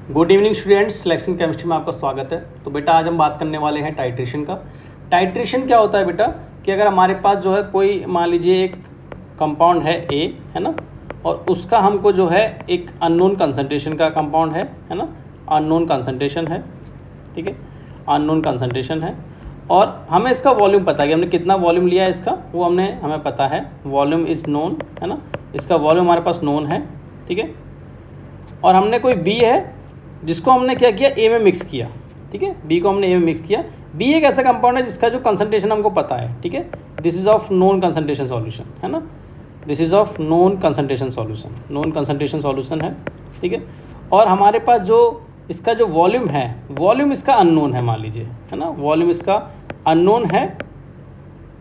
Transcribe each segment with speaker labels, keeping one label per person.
Speaker 1: Good evening students, selection chemistry में आपका स्वागत है। तो बेटा आज हम बात करने वाले हैं टाइट्रेशन का। टाइट्रेशन क्या होता है बेटा कि अगर हमारे पास जो है कोई मान लीजिए एक कंपाउंड है ए, है ना, और उसका हमको जो है एक अननोन कंसंट्रेशन का कंपाउंड है ना, अननोन कंसंट्रेशन है, ठीक है, अननोन कंसंट्रेशन है, और हमें इसका वॉल्यूम पता है कि हमने कितना वॉल्यूम लिया है इसका, वो हमें पता है, वॉल्यूम इज़ नोन, है ना, इसका वॉल्यूम हमारे पास नोन है, ठीक है। और हमने कोई बी है जिसको हमने क्या किया, ए में मिक्स किया, ठीक है, बी को हमने ए में मिक्स किया। बी एक ऐसा कंपाउंड है जिसका जो कंसंट्रेशन हमको पता है, ठीक है, this is of known concentration solution, है ना, this is of known concentration solution, known concentration solution है, ठीक है। और हमारे पास जो इसका जो वॉल्यूम है, वॉल्यूम इसका अननोन है, मान लीजिए, है ना, वॉल्यूम इसका अननोन है,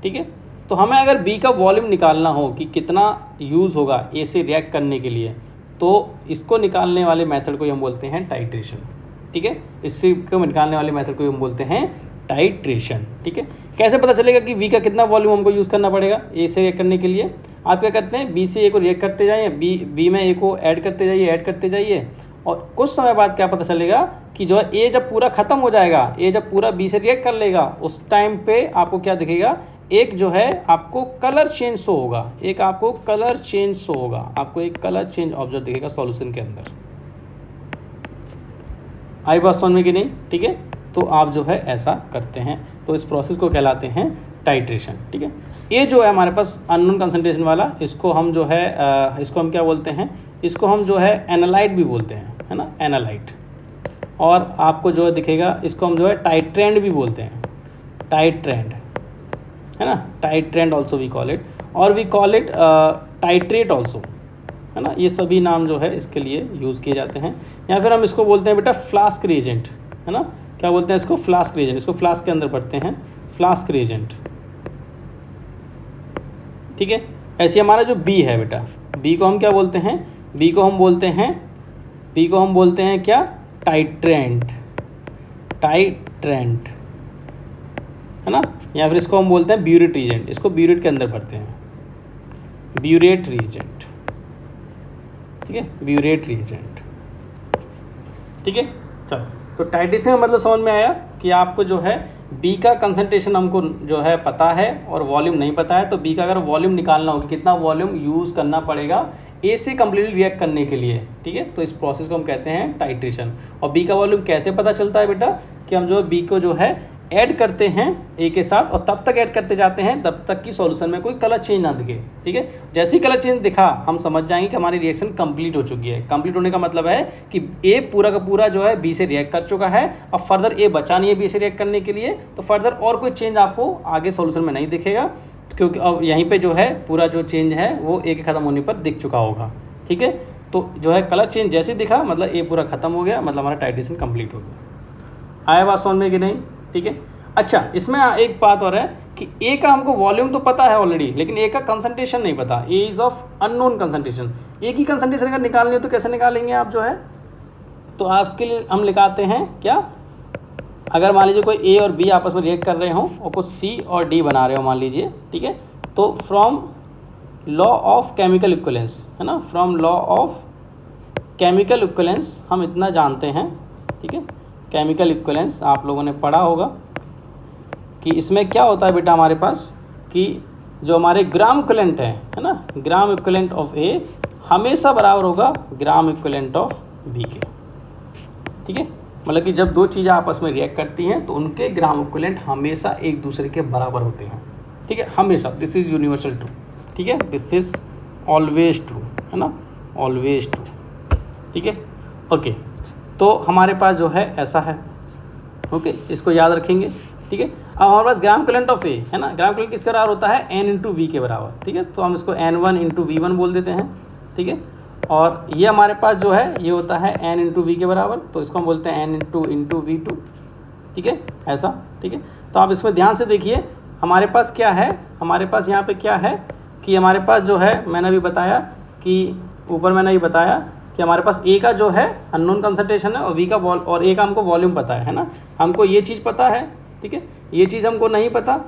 Speaker 1: ठीक है। तो हमें अगर बी का वॉल्यूम निकालना हो कि कितना यूज़ होगा ए से रिएक्ट करने के लिए, तो इसको निकालने वाले मेथड को हम बोलते हैं टाइट्रेशन, ठीक है। इससे को निकालने वाले मेथड को हम बोलते हैं टाइट्रेशन, ठीक है। कैसे पता चलेगा कि वी का कितना वॉल्यूम हमको यूज़ करना पड़ेगा ए से रिएक्ट करने के लिए? आप क्या करते हैं, बी से ए को रिएक्ट करते जाइए, बी में ए को ऐड करते जाइए, और कुछ समय बाद क्या पता चलेगा कि जो है ए जब पूरा ख़त्म हो जाएगा, ए जब पूरा बी से रिएक्ट कर लेगा, उस टाइम पे आपको क्या दिखेगा, एक जो है आपको कलर चेंज शो होगा, एक आपको कलर चेंज शो होगा, आपको एक कलर चेंज ऑब्जर्व दिखेगा सॉल्यूशन के अंदर। आई बात समझ में कि नहीं? ठीक है, तो आप जो है ऐसा करते हैं, तो इस प्रोसेस को कहलाते हैं टाइट्रेशन, ठीक है। ये जो है हमारे पास अननोन कंसंट्रेशन वाला, इसको हम जो है इसको हम क्या बोलते हैं, इसको हम जो है एनालाइट भी बोलते हैं, है ना, एनालाइट। और आपको जो है दिखेगा, इसको हम जो है टाइट्रेंड भी बोलते हैं, टाइट्रेंड, है ना, titrand also we call it, और we call it titrate also, है ना। ये सभी नाम जो है इसके लिए यूज़ किए जाते हैं। या फिर हम इसको बोलते हैं बेटा फ्लास्क रिएजेंट, है ना, क्या बोलते हैं इसको, फ्लास्क रिएजेंट, इसको फ्लास्क के अंदर पढ़ते हैं, फ्लास्क रिएजेंट, ठीक है। ऐसे हमारा जो बी है बेटा, बी को हम क्या बोलते हैं, बी को हम बोलते हैं क्या, टाइट्रेंट, टाइट्रेंट, है ना। या फिर इसको हम बोलते हैं ब्यूरेट रिएजेंट, इसको ब्यूरेट के अंदर पढ़ते हैं, ब्यूरेट रिएजेंट, ठीक है, ब्यूरेट रिएजेंट, ठीक है। चलो, तो टाइट्रेशन का मतलब समझ में आया कि आपको जो है बी का कंसंट्रेशन हमको जो है पता है और वॉल्यूम नहीं पता है, तो बी का अगर वॉल्यूम निकालना हो कि कितना वॉल्यूम यूज़ करना पड़ेगा ए से कम्प्लीटली रिएक्ट करने के लिए, ठीक है, तो इस प्रोसेस को हम कहते हैं टाइट्रेशन। और बी का वॉल्यूम कैसे पता चलता है बेटा कि हम जो है बी को जो है ऐड करते हैं ए के साथ, और तब तक ऐड करते जाते हैं तब तक कि सॉल्यूशन में कोई कलर चेंज ना दिखे, ठीक है। जैसे ही कलर चेंज दिखा, हम समझ जाएंगे कि हमारी रिएक्शन कंप्लीट हो चुकी है। कंप्लीट होने का मतलब है कि ए पूरा का पूरा जो है बी से रिएक्ट कर चुका है, अब फर्दर ए बचा नहीं है बी से रिएक्ट करने के लिए, तो फर्दर और कोई चेंज आपको आगे सॉल्यूशन में नहीं दिखेगा, क्योंकि अब यहीं पर जो है पूरा जो चेंज है वो ए के ख़त्म होने पर दिख चुका होगा, ठीक है। तो जो है कलर चेंज जैसे दिखा, मतलब ए पूरा ख़त्म हो गया, मतलब हमारा टाइट्रेशन कंप्लीट हो गया। आया बात समझ में कि नहीं? ठीक है। अच्छा, इसमें एक बात और है कि ए का हमको वॉल्यूम तो पता है ऑलरेडी, लेकिन ए का कंसंट्रेशन नहीं पता, A is of unknown concentration. A की कंसंट्रेशन अगर निकालनी हो तो कैसे निकालेंगे आप जो है, तो आज के लिए हम निकालते हैं क्या, अगर मान लीजिए कोई ए और बी आपस में रिएक्ट कर रहे हों और कुछ सी और डी बना रहे हो मान लीजिए, ठीक है, तो from law of chemical equivalence, है ना, from law of chemical equivalence हम इतना जानते हैं, ठीक है, केमिकल इक्विवेलेंस आप लोगों ने पढ़ा होगा कि इसमें क्या होता है बेटा हमारे पास कि जो हमारे ग्राम इक्विवेलेंट है ना, ग्राम इक्विवेलेंट ऑफ ए हमेशा बराबर होगा ग्राम इक्विवेलेंट ऑफ बी के, ठीक है। मतलब कि जब दो चीज़ें आपस में रिएक्ट करती हैं तो उनके ग्राम इक्विवेलेंट हमेशा एक दूसरे के बराबर होते हैं, ठीक है, हमेशा, दिस इज़ यूनिवर्सल ट्रू, ठीक है, दिस इज़ ऑलवेज ट्रू, है ना, ऑलवेज ट्रू, ठीक है, ओके। तो हमारे पास जो है ऐसा है, ओके, इसको याद रखेंगे, ठीक है। अब हमारे पास ग्राम इक्विवेलेंट ऑफ ए, है ना, ग्राम इक्विवेलेंट किसके बराबर होता है, n इंटू वी के बराबर, ठीक है, तो हम इसको n1 इंटू V1 बोल देते हैं, ठीक है। और ये हमारे पास जो है ये होता है n इंटू वी के बराबर, तो इसको हम बोलते हैं n इंटू V2, ठीक है, ऐसा, ठीक है। तो आप इसमें ध्यान से देखिए, हमारे पास क्या है, हमारे पास यहाँ पे क्या है कि हमारे पास जो है, मैंने अभी बताया कि ऊपर मैंने ये बताया कि हमारे पास ए का जो है अननोन कंसंट्रेशन है और वी का और ए का हमको वॉल्यूम पता है ना, हमको ये चीज़ पता है, ठीक है, ये चीज़ हमको नहीं पता,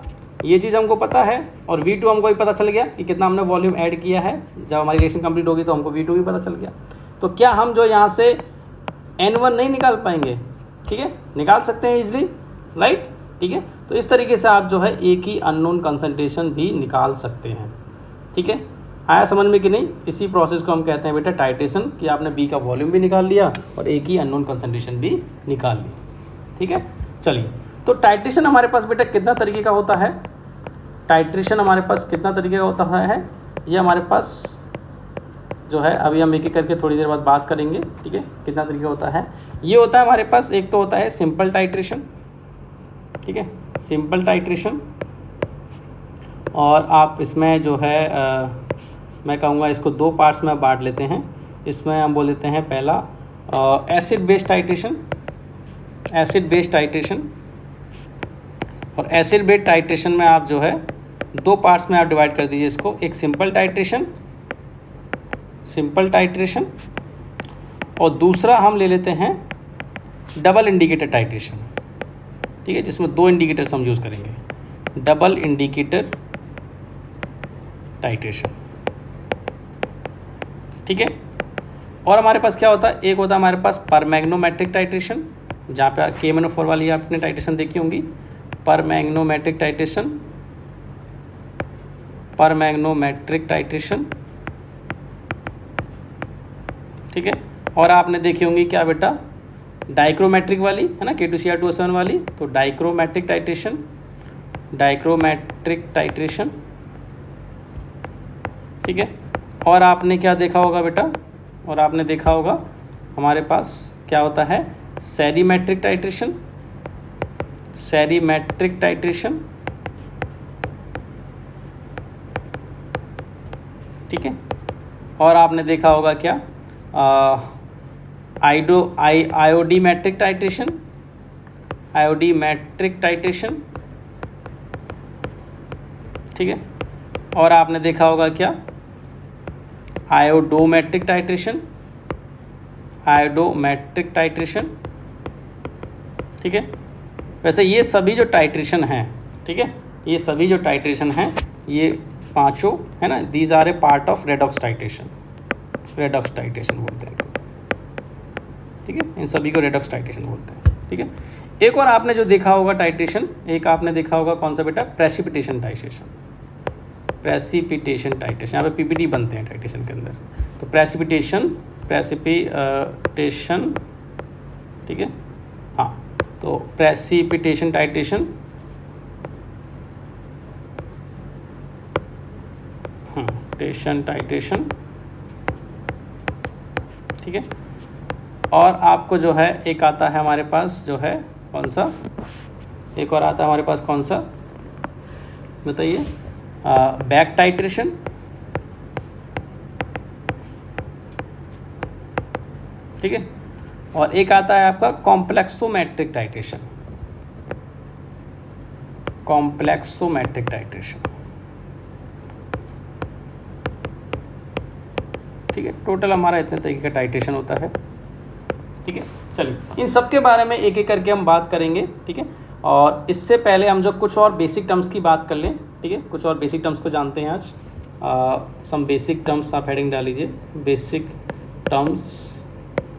Speaker 1: ये चीज़ हमको पता है, और V2 हमको भी पता चल गया कि कितना हमने वॉल्यूम ऐड किया है। जब हमारी रिएक्शन कंप्लीट होगी तो हमको V2 भी पता चल गया। तो क्या हम जो यहाँ से N1 नहीं निकाल पाएंगे, ठीक है, निकाल सकते हैं इजली, राइट, ठीक है। तो इस तरीके से आप जो है एक ही अननोन कंसंट्रेशन भी निकाल सकते हैं, ठीक है। आया समझ में कि नहीं? इसी प्रोसेस को हम कहते हैं बेटा टाइट्रेशन, कि आपने बी का वॉल्यूम भी निकाल लिया और एक ही अननोन कंसंट्रेशन भी निकाल ली, ठीक है। चलिए, तो टाइट्रेशन हमारे पास बेटा कितना तरीके का होता है? टाइट्रेशन हमारे पास कितना तरीके का होता है? ये हमारे पास जो है अभी हम एक एक करके थोड़ी देर बाद बात करेंगे, ठीक है, कितना तरीका होता है। ये होता है हमारे पास, एक तो होता है सिंपल टाइट्रेशन, ठीक है, सिंपल टाइट्रेशन। और आप इसमें जो है मैं कहूँगा इसको दो पार्ट्स में बांट लेते हैं। इसमें हम बोल देते हैं पहला acid based titration, acid based titration. और एसिड बेस्ड टाइट्रेशन में आप जो है दो पार्ट्स में आप डिवाइड कर दीजिए इसको, एक सिंपल टाइट्रेशन, सिंपल टाइट्रेशन, और दूसरा हम ले लेते हैं डबल इंडिकेटर टाइट्रेशन, ठीक है, जिसमें दो इंडिकेटर्स हम यूज़ करेंगे, डबल इंडिकेटर टाइट्रेशन, ठीक है। और हमारे पास क्या होता है, एक होता है हमारे पास परमैग्नोमेट्रिक टाइट्रेशन, जहाँ पे KMnO4 वाली आपने टाइट्रेशन देखी होंगी, परमैग्नोमेट्रिक टाइट्रेशन, परमैग्नोमेट्रिक टाइट्रेशन, ठीक है। और आपने देखी होंगी क्या बेटा, डाइक्रोमेट्रिक वाली, है ना, K2Cr2O7 वाली, तो डाइक्रोमेट्रिक टाइट्रेशन, डाइक्रोमेट्रिक टाइट्रेशन, ठीक है। और आपने क्या देखा होगा बेटा, और आपने देखा होगा हमारे पास क्या होता है, सेरीमेट्रिक टाइट्रेशन, सेरीमेट्रिक टाइट्रेशन, ठीक है। और आपने देखा होगा क्या, आयोडीमेट्रिक टाइट्रेशन, आयोडीमेट्रिक टाइट्रेशन, ठीक है। और आपने देखा होगा क्या, आयोडोमेट्रिक टाइट्रेशन, आयोडोमेट्रिक टाइट्रेशन, ठीक है। वैसे ये सभी जो टाइट्रेशन हैं, ठीक है, ये सभी जो टाइट्रेशन हैं, ये पांचों, है ना, these are a part of redox titration, redox titration बोलते हैं इनको, ठीक है, इन सभी को रेडॉक्स टाइट्रेशन बोलते हैं, ठीक है। एक और आपने जो देखा होगा टाइट्रेशन, एक आपने देखा होगा कौन सा बेटा, प्रेसिपिटेशन टाइट्रेशन, प्रेसिपिटेशन टाइट्रेशन, यहाँ पे PPT बनते हैं टाइट्रेशन के अंदर, तो प्रेसिपिटेशन, प्रेसिपिटेशन, ठीक है, हाँ, तो प्रेसिपिटेशन टाइट्रेशन, टेशन टाइट्रेशन, ठीक है। और आपको जो है एक आता है हमारे पास जो है कौन सा, एक और आता है हमारे पास कौन सा बताइए, बैक टाइट्रेशन, ठीक है। और एक आता है आपका कॉम्प्लेक्सोमेट्रिक टाइट्रेशन, कॉम्प्लेक्सोमेट्रिक टाइट्रेशन, ठीक है। टोटल हमारा इतने तरीके का टाइट्रेशन होता है, ठीक है। चलिए, इन सब के बारे में एक एक करके हम बात करेंगे, ठीक है। और इससे पहले हम जो कुछ और बेसिक टर्म्स की बात कर लें, ठीक है, कुछ और बेसिक टर्म्स को जानते हैं आज। सम बेसिक टर्म्स आप हेडिंग डाल लीजिए, बेसिक टर्म्स,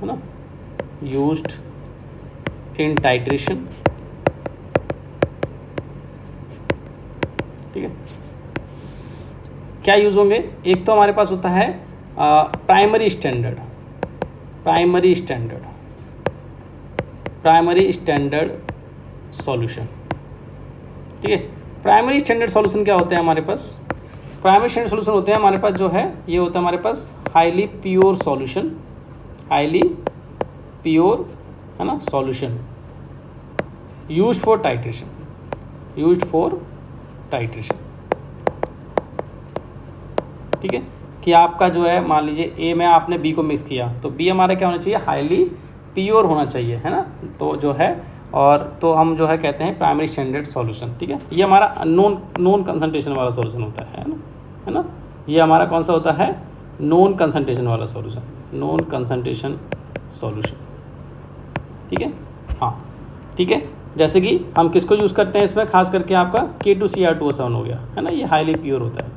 Speaker 1: है ना, यूज्ड इन टाइट्रेशन, ठीक है। क्या यूज़ होंगे, एक तो हमारे पास होता है primary standard, primary standard, primary standard solution, ठीक है। प्राइमरी स्टैंडर्ड सॉल्यूशन क्या होते हैं हमारे पास, प्राइमरी स्टैंडर्ड सॉल्यूशन होते हैं हमारे पास जो है, ये होता है हमारे पास highly pure solution, highly pure, है ना, solution used for titration, used for titration, ठीक है। कि आपका जो है मान लीजिए ए में आपने बी को मिक्स किया, तो बी हमारा क्या होना चाहिए, हाईली प्योर होना चाहिए, है ना, तो जो है, और तो हम जो है कहते हैं प्राइमरी स्टैंडर्ड सॉल्यूशन, ठीक है। ये हमारा नॉन कंसंट्रेशन वाला सॉल्यूशन होता है ना, है ना, ये हमारा कौन सा होता है, नॉन कंसंट्रेशन वाला सॉल्यूशन, नॉन कंसंट्रेशन सॉल्यूशन, ठीक है, हाँ, ठीक है। जैसे कि हम किसको यूज़ करते हैं इसमें, खास करके आपका K2Cr2O7 हो गया, है ना, ये हाईली प्योर होता है,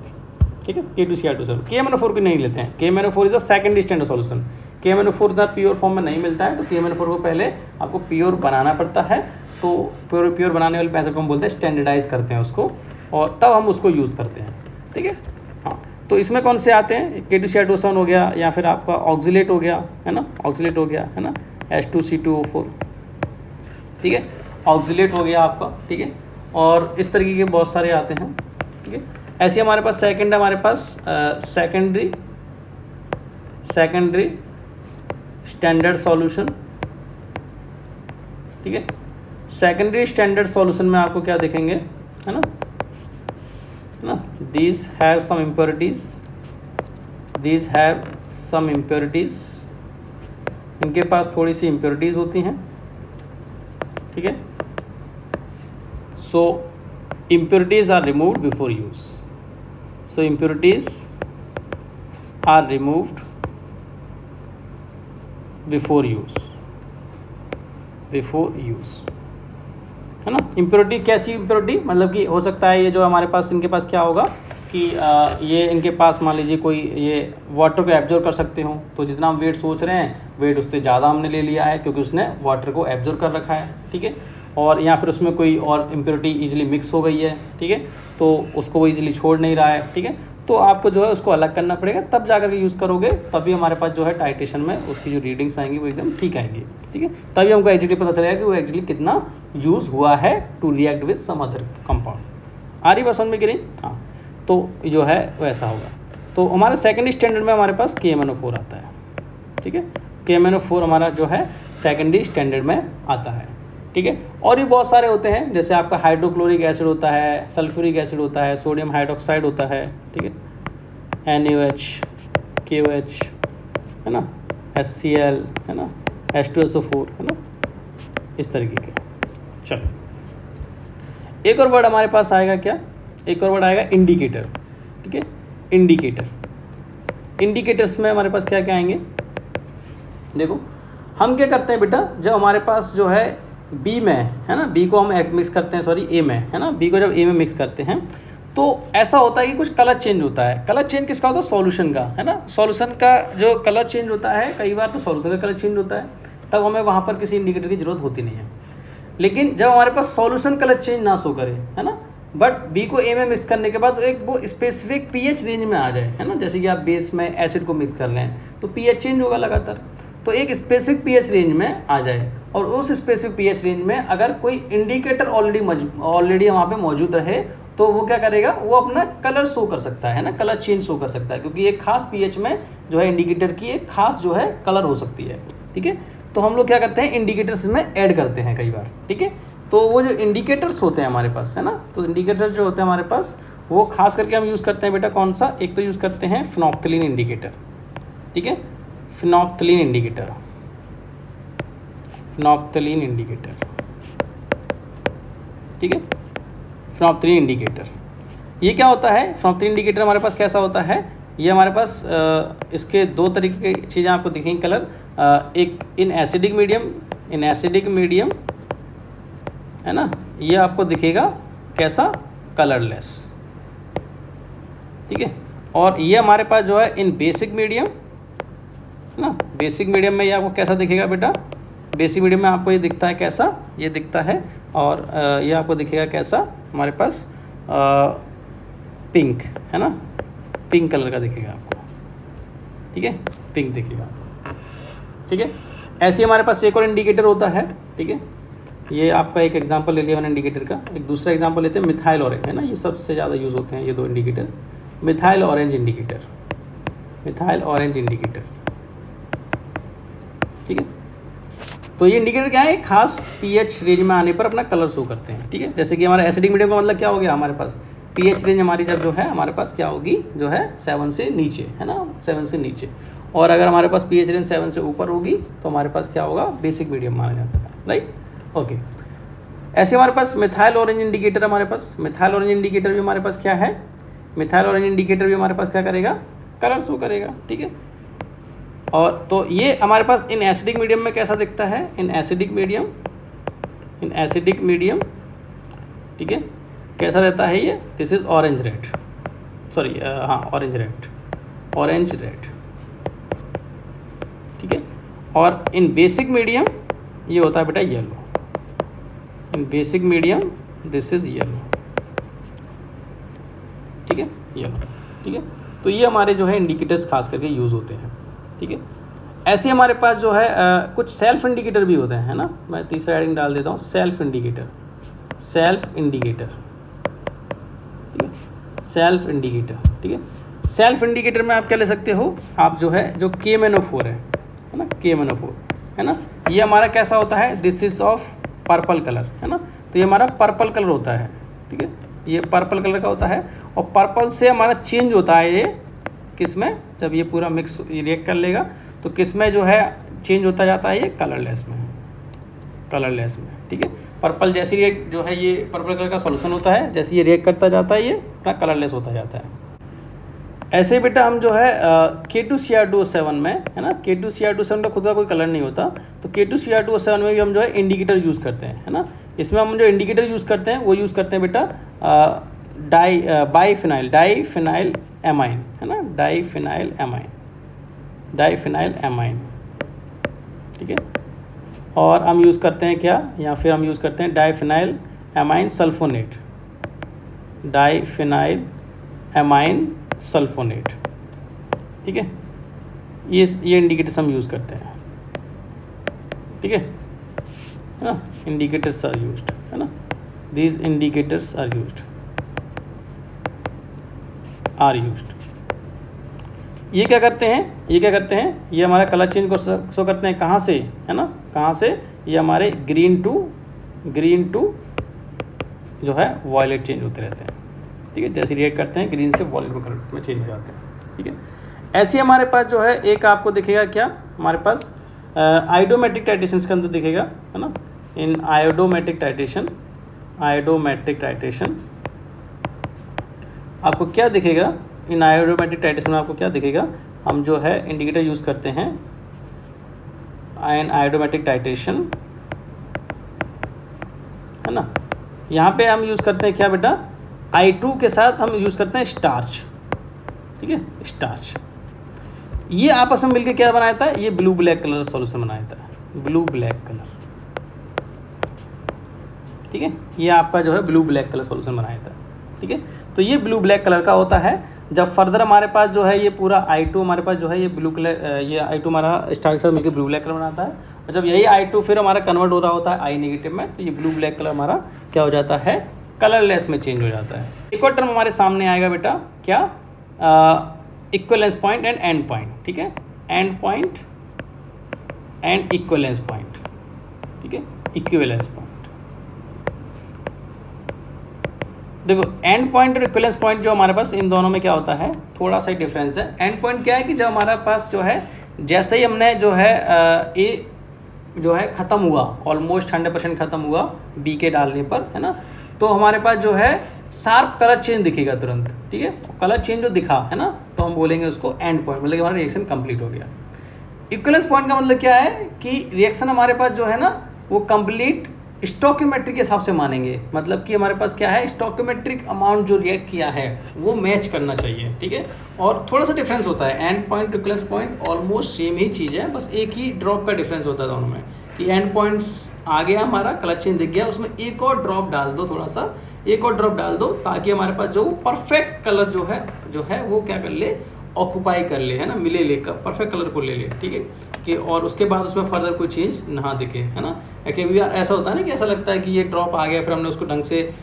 Speaker 1: ठीक है, K2Cr2 सॉल्यूशन। KMnO4 को नहीं लेते हैं, KMnO4 is a secondary standard solution. KMnO4 इतना प्योर फॉर्म में नहीं मिलता है, तो KMnO4 को पहले आपको प्योर बनाना पड़ता है। तो प्योर बनाने वाले मेथड को हम बोलते हैं स्टैंडर्डाइज करते हैं उसको, और तब हम उसको यूज़ करते हैं। ठीक है, हाँ। तो इसमें कौन से आते हैं, K2Cr2 हो गया, या फिर आपका ऑक्जिलेट हो गया, है ना, ऑक्जिलेट हो गया, है ना, H2C2O4, ठीक है, ऑक्जिलेट हो गया आपका। ठीक है, और इस तरीके के बहुत सारे आते हैं। ठीक है, ऐसे हमारे पास सेकंड है, हमारे पास सेकेंडरी स्टैंडर्ड सॉल्यूशन। ठीक है, सेकेंडरी स्टैंडर्ड सॉल्यूशन में आपको क्या देखेंगे, है ना, these have some impurities, इनके पास थोड़ी सी impurities होती हैं। ठीक है, so impurities are removed before use, before use, है ना। इम्प्योरिटी कैसी इम्प्योरिटी, मतलब कि हो सकता है ये जो हमारे पास, इनके पास क्या होगा कि ये इनके पास मान लीजिए कोई ये वाटर को एब्जॉर्ब कर सकते हो, तो जितना हम वेट सोच रहे हैं वेट उससे ज़्यादा हमने ले लिया है, क्योंकि उसने वाटर को एब्जॉर्ब कर रखा है। ठीक है, और या फिर उसमें कोई और इम्प्योरिटी ईजिली मिक्स हो गई है। ठीक है, तो उसको वो ईजिली छोड़ नहीं रहा है। ठीक है, तो आपको जो है उसको अलग करना पड़ेगा, तब जाकर के यूज़ करोगे, तभी हमारे पास जो है टाइट्रेशन में उसकी जो रीडिंग्स आएंगी वो एकदम ठीक आएंगी। ठीक है, तभी हमको एक्चुअली पता चलेगा कि वो एक्चुअली कितना यूज़ हुआ है to react with some other compound. आ रही बात समझ में कि नहीं? हाँ, तो जो है वैसा होगा। तो हमारे सेकेंडरी स्टैंडर्ड में हमारे पास KMnO4 आता है। ठीक है, KMnO4 हमारा जो है सेकेंडरी स्टैंडर्ड में आता है। ठीक है, और भी बहुत सारे होते हैं, जैसे आपका हाइड्रोक्लोरिक एसिड होता है, सल्फ्यूरिक एसिड होता है, सोडियम हाइड्रोक्साइड होता है। ठीक है, NaOH, KOH, है ना, HCl, है ना, H2SO4, है ना, इस तरीके के। चलो, एक और वर्ड हमारे पास आएगा क्या, एक और वर्ड आएगा इंडिकेटर। ठीक है, इंडिकेटर्स में हमारे पास क्या क्या आएंगे, देखो हम क्या करते हैं बेटा, जब हमारे पास जो है बी में, है ना, बी को हम मिक्स करते हैं, सॉरी ए में, है ना, बी को जब ए में मिक्स करते हैं तो ऐसा होता है कि कुछ कलर चेंज होता है। कलर चेंज किसका होता है, सॉल्यूशन का, है ना। सॉल्यूशन का जो कलर चेंज होता है, कई बार तो सॉल्यूशन का कलर चेंज होता है, तब हमें वहाँ पर किसी इंडिकेटर की ज़रूरत होती नहीं है। लेकिन जब हमारे पास सॉल्यूशन कलर चेंज ना शो करे, है ना, बट बी को ए में मिक्स करने के बाद एक वो स्पेसिफिक पीएच रेंज में आ जाए, है ना, जैसे कि आप बेस में एसिड को मिक्स कर रहे हैं तो पीएच चेंज होगा लगातार, तो एक स्पेसिफिक पीएच रेंज में आ जाए, और उस स्पेसिफिक पीएच रेंज में अगर कोई इंडिकेटर ऑलरेडी वहाँ पे मौजूद रहे तो वो क्या करेगा, वो अपना कलर शो कर सकता है ना, कलर चेंज शो कर सकता है, क्योंकि एक खास पीएच में जो है इंडिकेटर की एक खास जो है कलर हो सकती है। ठीक है, तो हम लोग क्या करते हैं, इंडिकेटर्स में ऐड करते हैं कई बार। ठीक है, तो वो जो इंडिकेटर्स होते हैं हमारे पास, है ना, तो इंडिकेटर्स जो होते हैं हमारे पास वो खास करके हम यूज़ करते हैं बेटा, कौन सा, एक तो यूज़ करते हैं फिनोक्थिलीन इंडिकेटर। ठीक है, फिनोक्थिलीन इंडिकेटर, ठीक है, फिनोक्थिलीन इंडिकेटर। ये क्या होता है, फिनोक्थिलीन इंडिकेटर हमारे पास कैसा होता है, ये हमारे पास इसके दो तरीके की चीज़ें आपको दिखेंगी कलर, एक इन एसिडिक मीडियम, है ना, ये आपको दिखेगा कैसा, कलरलेस। ठीक है, और ये हमारे पास जो है इन बेसिक मीडियम, है ना, बेसिक मीडियम में ये आपको कैसा दिखेगा बेटा, बेसिक मीडियम में आपको ये दिखता है कैसा, ये दिखता है, और ये आपको दिखेगा कैसा हमारे पास, पिंक, है ना, पिंक कलर का दिखेगा आपको। ठीक है, पिंक दिखेगा। ठीक है, ऐसे हमारे पास एक और इंडिकेटर होता है। ठीक है, ये आपका एक एग्जांपल ले लिया मैंने इंडिकेटर का, एक दूसरा एग्जांपल लेते हैं मिथाइल ऑरेंज, है ना, ये सबसे ज़्यादा यूज़ होते हैं ये दो इंडिकेटर, मिथाइल ऑरेंज इंडिकेटर। ठीक है, तो ये इंडिकेटर क्या है, खास पीएच रेंज में आने पर अपना कलर शो करते हैं। ठीक है, जैसे कि हमारा एसिडिक मीडियम का मतलब क्या हो गया, हमारे पास पीएच रेंज हमारी जब जो है हमारे पास क्या होगी, जो है 7 से नीचे, है ना, 7 से नीचे, और अगर हमारे पास पीएच रेंज 7 से ऊपर होगी तो हमारे पास क्या होगा, बेसिक मीडियम माना जाता है। Right, okay. ऐसे हमारे पास मिथाइल ऑरेंज इंडिकेटर, हमारे पास मिथाइल ऑरेंज इंडिकेटर भी हमारे पास क्या है, मिथाइल ऑरेंज इंडिकेटर भी हमारे पास क्या करेगा, कलर शो करेगा। ठीक है, और तो ये हमारे पास इन एसिडिक मीडियम में कैसा दिखता है, इन एसिडिक मीडियम, ठीक है, कैसा रहता है ये, this is orange red. Sorry हाँ ऑरेंज रेड, ठीक है। और इन बेसिक मीडियम ये होता है बेटा yellow, in basic medium this is yellow, ठीक है, येलो, ठीक है। तो ये हमारे जो है इंडिकेटर्स खास करके यूज़ होते हैं, ठीक है। ऐसे हमारे पास जो है कुछ सेल्फ इंडिकेटर भी होते हैं, है ना। मैं तीसरा हेडिंग डाल देता हूँ, सेल्फ इंडिकेटर, ठीक है, सेल्फ इंडिकेटर, ठीक है। सेल्फ इंडिकेटर में आप क्या ले सकते हो, आप जो है जो KMnO4 है ना, KMnO4 है ना, ये हमारा कैसा होता है, this is of purple colour, है ना। तो ये हमारा पर्पल कलर होता है, ठीक है, ये पर्पल कलर का होता है। और पर्पल से हमारा चेंज होता है ये किस में, जब ये पूरा मिक्स रिएक्ट कर लेगा तो किस में जो है चेंज होता जाता है, ये कलरलेस में, ठीक है। पर्पल जैसे रिएक्ट जो है ये पर्पल कलर का सॉल्यूशन होता है, जैसे ये रिएक्ट करता जाता है ये अपना कलरलेस होता जाता है। ऐसे बेटा हम जो है K2Cr2O7 में, है ना, K2Cr2O7 का खुद का कोई कलर नहीं होता, तो K2Cr2O7 में भी हम जो है इंडिकेटर यूज़ करते हैं, है ना। इसमें हम जो इंडिकेटर यूज़ करते हैं वो यूज़ करते हैं बेटा डाईफिनाइल एमाइन, है ना, डाईफिनाइल एमाइन, ठीक है। और हम यूज़ करते हैं क्या, या फिर हम यूज़ करते हैं डाईफिनाइल एमाइन सल्फोनेट, ठीक है। ये इंडिकेटर्स हम यूज़ करते हैं, ठीक है ना। इंडिकेटर्स आर यूज्ड, है ना, दीज इंडिकेटर्स आर यूज्ड। ये क्या करते हैं, ये हमारा कलर चेंज को शो करते हैं, कहाँ से, है ना, कहाँ से, ये हमारे ग्रीन टू जो है वॉयलेट चेंज होते रहते हैं, ठीक है। जैसे रिएक्ट करते हैं ग्रीन से वॉयलेट कलर में चेंज हो जाते हैं, ठीक है। ऐसे हमारे पास जो है एक आपको दिखेगा क्या, हमारे पास आयोडोमेट्रिक टाइट्रेशन के अंदर दिखेगा, है ना। इन आयोडोमेट्रिक टाइट्रेशन आपको क्या दिखेगा, इन आयोडोमेट्रिक टाइट्रेशन में आपको क्या दिखेगा, हम जो है इंडिकेटर यूज़ करते हैं आयोडोमेट्रिक टाइट्रेशन, है ना। यहाँ पे हम यूज़ करते हैं क्या बेटा, I2 के साथ हम यूज़ करते हैं स्टार्च, ठीक है, स्टार्च। ये आपस में मिलकर क्या बनाया था, ये ब्लू ब्लैक कलर सॉल्यूशन बनाया था, ब्लू ब्लैक कलर, ठीक है। ये आपका जो है ब्लू ब्लैक कलर सॉल्यूशन बनाया था, ठीक है। तो ये ब्लू ब्लैक कलर का होता है। जब फर्दर हमारे पास जो है ये पूरा I2 हमारे पास जो है ये ब्लू कलर, ये I2 हमारा स्टार के साथ मिलकर ब्लू ब्लैक कलर बनाता है। और जब यही I2 फिर हमारा कन्वर्ट हो रहा होता है I नेगेटिव में, तो ये ब्लू ब्लैक कलर हमारा क्या हो जाता है, कलरलेस में चेंज हो जाता है। एक और टर्म हमारे सामने आएगा बेटा, क्या, equivalence point and and point, ठीक है, end point and equivalence point, ठीक है, इक्विवेलेंस पॉइंट। देखो एंड पॉइंट और इक्विवेलेंस पॉइंट जो हमारे पास, इन दोनों में क्या होता है, थोड़ा सा डिफरेंस है। एंड पॉइंट क्या है कि जब हमारे पास जो है, जैसे ही हमने जो है ए जो है ख़त्म हुआ, ऑलमोस्ट 100% ख़त्म हुआ बी के डालने पर, है ना, तो हमारे पास जो है शार्प कलर चेंज दिखेगा तुरंत, ठीक है। कलर चेंज जो दिखा, है ना, तो हम बोलेंगे उसको एंड पॉइंट, मतलब हमारा रिएक्शन कंप्लीट हो गया। इक्विवेलेंस पॉइंट का मतलब क्या है कि रिएक्शन हमारे पास जो है ना वो कंप्लीट स्टोकियोमेट्रिक के हिसाब से मानेंगे, मतलब कि हमारे पास क्या है, स्टोकियोमेट्रिक अमाउंट जो रिएक्ट किया है वो मैच करना चाहिए, ठीक है। और थोड़ा सा डिफरेंस होता है, end point equivalence point almost same ही चीज़ है, बस एक ही ड्रॉप का डिफरेंस होता है दोनों में, कि एंड पॉइंट्स आ गया हमारा, कलर चेंज दिख गया, उसमें एक और ड्रॉप डाल दो, थोड़ा सा एक और ड्रॉप डाल दो, ताकि हमारे पास जो परफेक्ट कलर जो है वो क्या कर ले, ऑक्यूपाई कर ले, है ना, मिले ले, परफेक्ट कलर को ले ले, ठीक है, कि और उसके बाद उसमें फर्दर कोई चेंज ना दिखे, है ना। क्योंकि यार ऐसा होता है ना कि ऐसा लगता है कि ये ड्रॉप आ गया, फिर हमने उसको ढंग से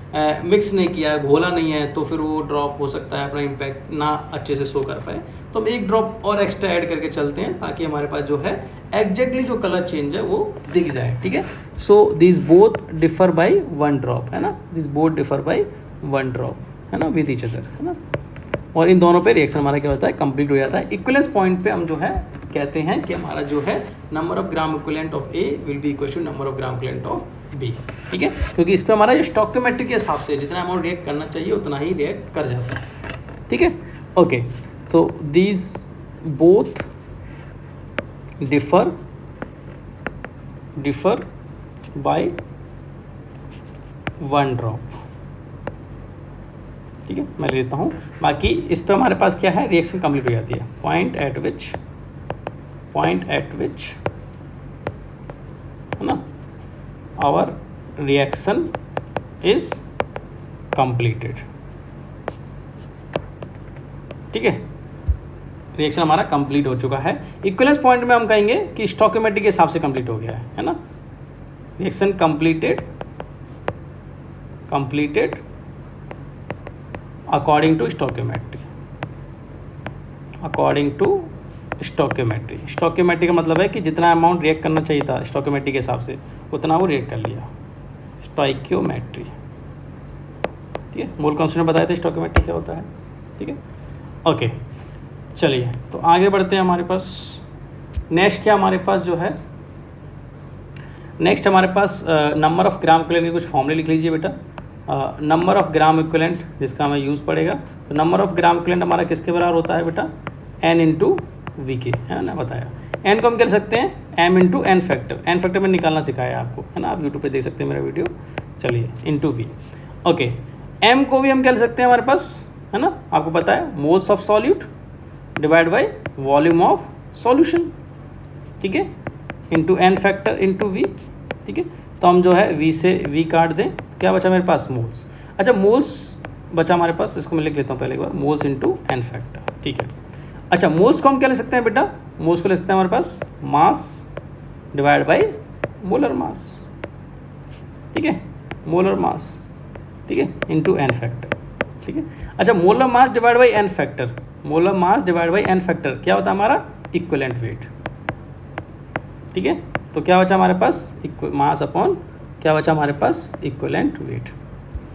Speaker 1: मिक्स नहीं किया, घोला नहीं है, तो फिर वो ड्रॉप हो सकता है अपना इम्पैक्ट ना अच्छे से शो कर पाए। तो हम एक ड्रॉप और एक्स्ट्रा ऐड करके चलते हैं, ताकि हमारे पास जो है एग्जैक्टली जो कलर चेंज है वो दिख जाए, ठीक है। So this both differ by one drop, है ना, this both differ by one drop, है ना, विद ईच अदर, है ना। और इन दोनों पे रिएक्शन हमारा क्या होता है, कंप्लीट हो जाता है। इक्विवेलेंस पॉइंट पे हम जो है कहते हैं कि हमारा जो है number of gram equivalent of A will be equal to number of gram equivalent of B, ठीक है, क्योंकि इस पे हमारा जो स्टोकियोमेट्रिक के हिसाब से जितना अमाउंट रिएक्ट करना चाहिए उतना ही रिएक्ट कर जाता है, ठीक है। ओके, तो these both differ by one drop, ठीक है, मैं ले लेता हूँ। बाकी इस पर हमारे पास क्या है, रिएक्शन कंप्लीट हो जाती है, पॉइंट एट विच है ना आवर रिएक्शन इज कंप्लीटेड। ठीक है, रिएक्शन हमारा कंप्लीट हो चुका है। इक्विवेलेंस पॉइंट में हम कहेंगे कि स्टोइकियोमेट्री के हिसाब से कंप्लीट हो गया है ना। Reaction completed according to stoichiometry. Stoichiometry का मतलब है कि जितना अमाउंट रिएक्ट करना चाहिए था स्टोइकियोमेट्री के हिसाब से उतना वो रिएक्ट कर लिया, स्टोइकियोमेट्री। ठीक है, मोल कांस्टेंट बताए थे स्टोइकियोमेट्री क्या होता है। ठीक है, ओके, चलिए तो आगे बढ़ते हैं। हमारे पास नेक्स्ट क्या हमारे पास जो है, नेक्स्ट हमारे पास नंबर ऑफ ग्राम इक्विवेलेंट के कुछ फॉर्मूले लिख लीजिए बेटा। नंबर ऑफ ग्राम इक्विवेलेंट जिसका हमें यूज़ पड़ेगा, तो नंबर ऑफ ग्राम इक्विवेलेंट हमारा किसके बराबर होता है बेटा, n इंटू वी के, है ना बताया। n को हम कह सकते हैं m into n factor, n factor में निकालना सिखाया आपको, है ना, आप यूट्यूब पे देख सकते हैं मेरा वीडियो। चलिए इंटू वी, ओके। m को भी हम कह सकते हैं हमारे पास, है ना, आपको पता है, moles of solute divide by volume of solution. ठीक है, into n factor into v. ठीक है, तो हम जो है v से v काट दें, क्या बचा मेरे पास, मोल्स। अच्छा, मोल्स बचा हमारे पास, इसको मैं लिख लेता हूँ पहले एक बार, मोल्स इंटू एन फैक्टर। ठीक है, अच्छा मोल्स को हम क्या ले सकते हैं बेटा, मोल्स को ले सकते हैं हमारे पास mass divide by molar mass. ठीक है, मोलर मास, ठीक है, इंटू एन फैक्टर। ठीक है, अच्छा molar mass divide by n factor, molar mass divide by n factor क्या होता है हमारा, इक्विवेलेंट वेट। ठीक है, तो क्या बचा हमारे पास, मास अपॉन क्या बचा हमारे पास, इक्विवेलेंट वेट।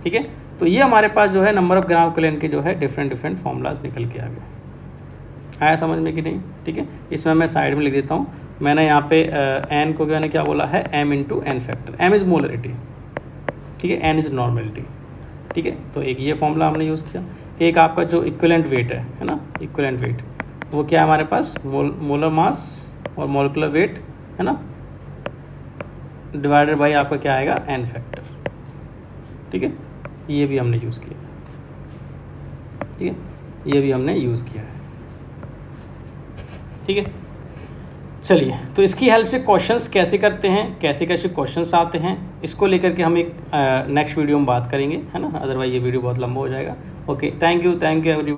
Speaker 1: ठीक है, तो ये हमारे पास जो है नंबर ऑफ ग्राम इक्विवेलेंट के जो है डिफरेंट फार्मूलाज निकल के आ गए। आया समझ में कि नहीं। ठीक है, इसमें मैं साइड में लिख देता हूँ। मैंने यहाँ पे एन को मैंने क्या बोला है, m into n factor. m is molarity, ठीक है, n इज़ नॉर्मेलिटी। ठीक है, तो एक ये फॉर्मूला हमने यूज़ किया। एक आपका जो इक्विवेलेंट वेट है ना, इक्विवेलेंट वेट वो क्या है हमारे पास, मोलर मास और मोलिकुलर वेट, है ना, डिवाइडेड बाई आपका क्या आएगा, एन फैक्टर। ठीक है, ये भी हमने यूज़ किया है। ठीक है, ये भी हमने यूज़ किया है। ठीक है, चलिए तो इसकी हेल्प से क्वेश्चंस कैसे करते हैं, कैसे कैसे क्वेश्चंस आते हैं, इसको लेकर के हम एक नेक्स्ट वीडियो में बात करेंगे, है ना, अदरवाइज ये वीडियो बहुत लंबा हो जाएगा। Okay, thank you every